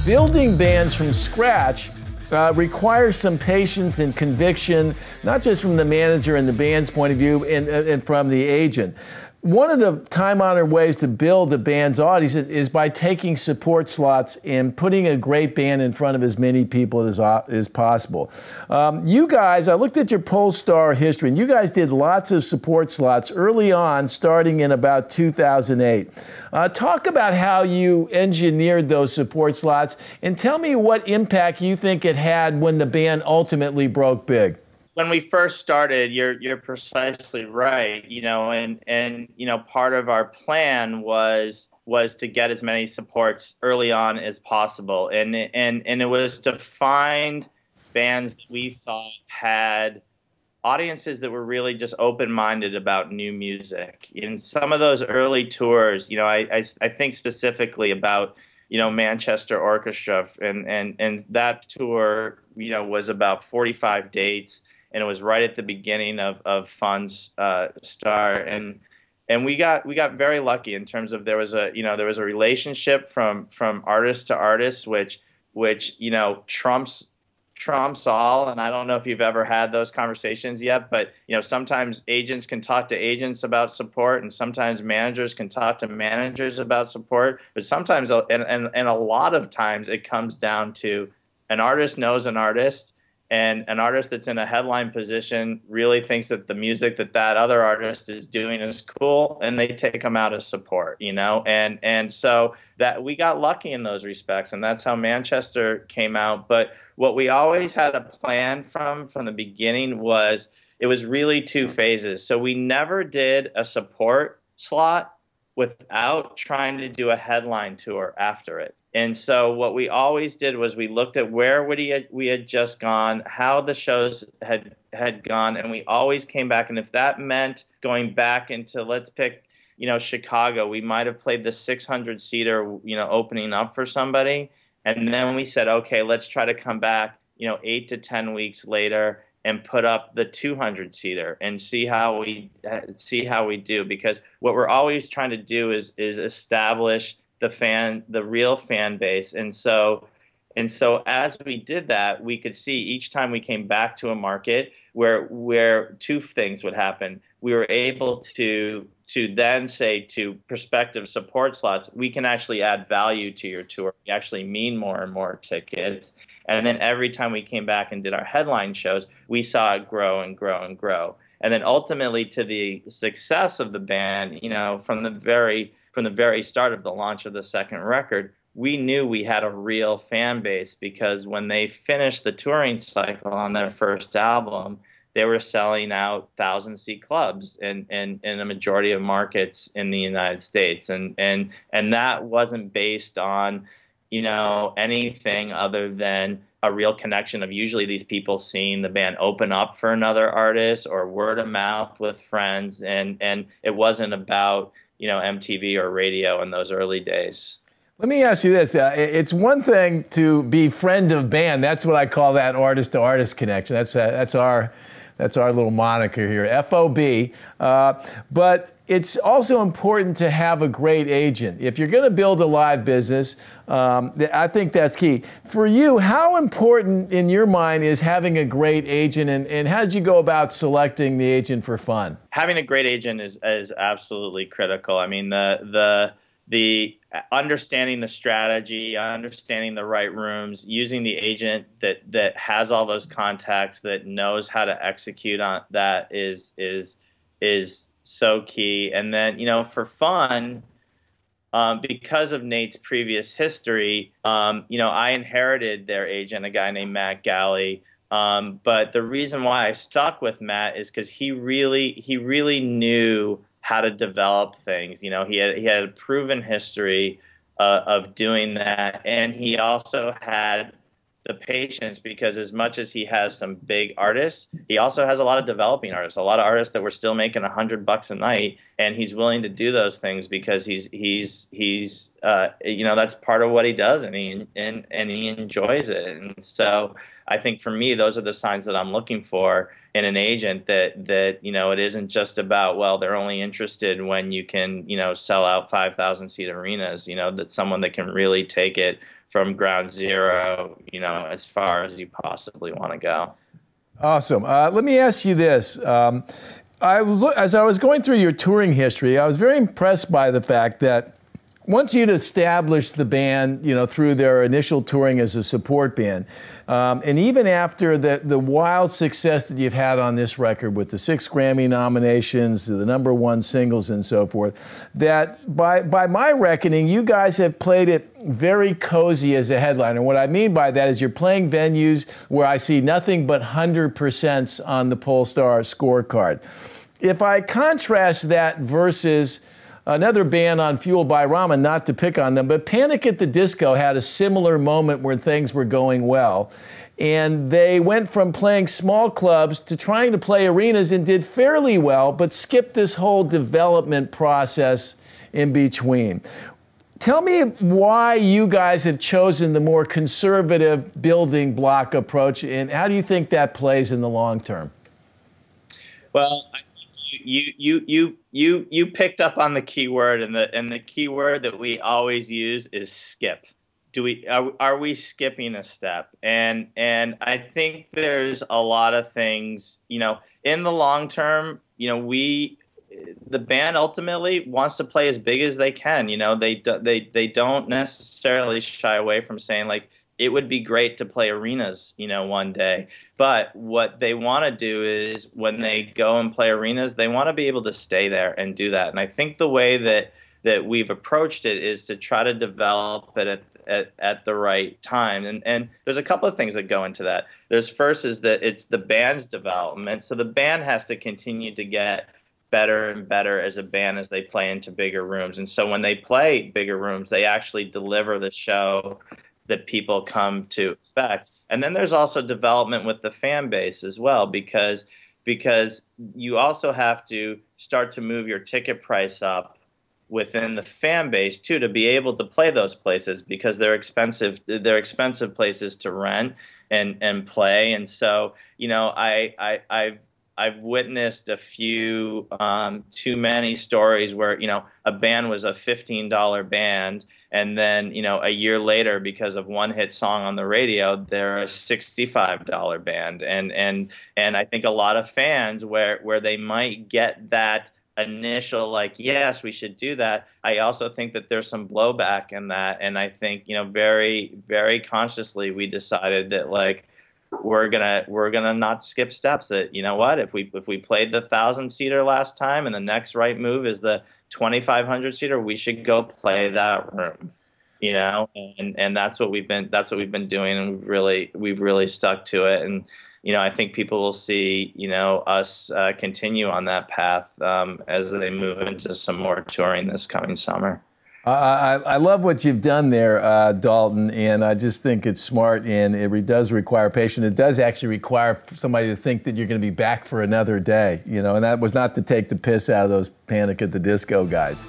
Building bands from scratch requires some patience and conviction, not just from the manager and the band's point of view, and from the agent. One of the time-honored ways to build the band's audience is by taking support slots and putting a great band in front of as many people as possible. You guys, I looked at your Polestar history, and you guys did lots of support slots early on, starting in about 2008. Talk about how you engineered those support slots, and tell me what impact you think it had when the band ultimately broke big. When we first started, you're precisely right. And part of our plan was to get as many supports early on as possible, and it was to find bands that we thought had audiences that were really just open-minded about new music. In some of those early tours, I think specifically about Manchester Orchestra, and that tour was about 45 dates. And it was right at the beginning of Fun's start, and we got very lucky in terms of there was a relationship from artist to artist, which trumps all. And I don't know if you've ever had those conversations yet, but sometimes agents can talk to agents about support, and sometimes managers can talk to managers about support. But sometimes, and a lot of times, it comes down to an artist knows an artist. And an artist that's in a headline position really thinks that the music that other artist is doing is cool, and they take them out as support, and so that we got lucky in those respects, and that's how Manchester came out. But what we always had a plan from the beginning was it was really two phases. So we never did a support slot without trying to do a headline tour after it. And so what we always did was we looked at where we had just gone, how the shows had gone, and we always came back. And if that meant going back into, let's pick, Chicago, we might have played the 600-seater, opening up for somebody. And then we said, okay, let's try to come back, 8 to 10 weeks later and put up the 200-seater and see how we do. Because what we're always trying to do is establish the real fan base. And so as we did that, we could see each time we came back to a market where two things would happen. We were able to then say to prospective support slots, we can actually add value to your tour. We actually mean more and more tickets. And then every time we came back and did our headline shows, we saw it grow and grow and grow. And then ultimately to the success of the band, from the very start of the launch of the second record, we knew we had a real fan base, because when they finished the touring cycle on their first album, they were selling out 1,000-seat clubs in a majority of markets in the United States. And that wasn't based on, anything other than a real connection of usually these people seeing the band open up for another artist or word of mouth with friends. And it wasn't about MTV or radio in those early days. Let me ask you this. It's one thing to be friend of band. That's what I call that artist-to-artist connection. That's our little moniker here, FOB. But it's also important to have a great agent. If you're going to build a live business, I think that's key. For you, how important in your mind is having a great agent, and how did you go about selecting the agent for Fun? Having a great agent is absolutely critical. I mean, the understanding the strategy, understanding the right rooms, using the agent that has all those contacts, that knows how to execute on that is so key. And then, for Fun, because of Nate's previous history, I inherited their agent, a guy named Matt Galley. But the reason why I stuck with Matt is because he really knew how to develop things. He had a proven history of doing that, and he also had the patience, because as much as he has some big artists, he also has a lot of developing artists, a lot of artists that were still making $100 a night, and he's willing to do those things because he's that's part of what he does, and he enjoys it. And so I think for me, those are the signs that I'm looking for in an agent, that it isn't just about, well, they're only interested when you can sell out 5,000-seat arenas. That's someone that can really take it ground zero, you know, as far as you possibly want to go. Awesome. Let me ask you this. As I was going through your touring history, I was very impressed by the fact that once you'd established the band, you know, through their initial touring as a support band, and even after the wild success that you've had on this record with the 6 Grammy nominations, the #1 singles and so forth, that by my reckoning, you guys have played it very cozy as a headliner. What I mean by that is you're playing venues where I see nothing but 100% on the Polestar scorecard. If I contrast that versus another band on Fueled by Ramen, not to pick on them, but Panic at the Disco had a similar moment where things were going well. And they went from playing small clubs to trying to play arenas and did fairly well, but skipped this whole development process in between. Tell me why you guys have chosen the more conservative building block approach, and how do you think that plays in the long term? Well, you picked up on the key word, and the key word that we always use is skip. Are we skipping a step? And I think there's a lot of things, you know, in the long term, you know, the band ultimately wants to play as big as they can. You know, they don't necessarily shy away from saying, like, it would be great to play arenas, you know, one day. But what they want to do is when they go and play arenas, they want to be able to stay there and do that. And I think the way that we've approached it is to try to develop it at the right time. And there's a couple of things that go into that. There's first is that it's the band's development. So the band has to continue to get better and better as a band as they play into bigger rooms. And so when they play bigger rooms, they actually deliver the show that people come to expect. And then there's also development with the fan base as well, because you also have to start to move your ticket price up within the fan base too, to be able to play those places, because they're expensive places to rent and play. And so, you know, I've witnessed a few too many stories where, you know, a band was a $15 band, and then, you know, a year later, because of one hit song on the radio, they're a $65 band. And I think a lot of fans where they might get that initial, like, yes, we should do that, I also think that there's some blowback in that. And I think, you know, very, very consciously we decided that, like, we're gonna not skip steps. That, you know what, if we played the 1,000-seater last time and the next right move is the 2,500-seater, we should go play that room, you know. And that's what we've been doing, and we've really stuck to it. And, you know, I think people will see, you know, us continue on that path as they move into some more touring this coming summer. I love what you've done there, Dalton, and I just think it's smart, and it does require patience. It does actually require somebody to think that you're going to be back for another day, you know, and that was not to take the piss out of those Panic at the Disco guys.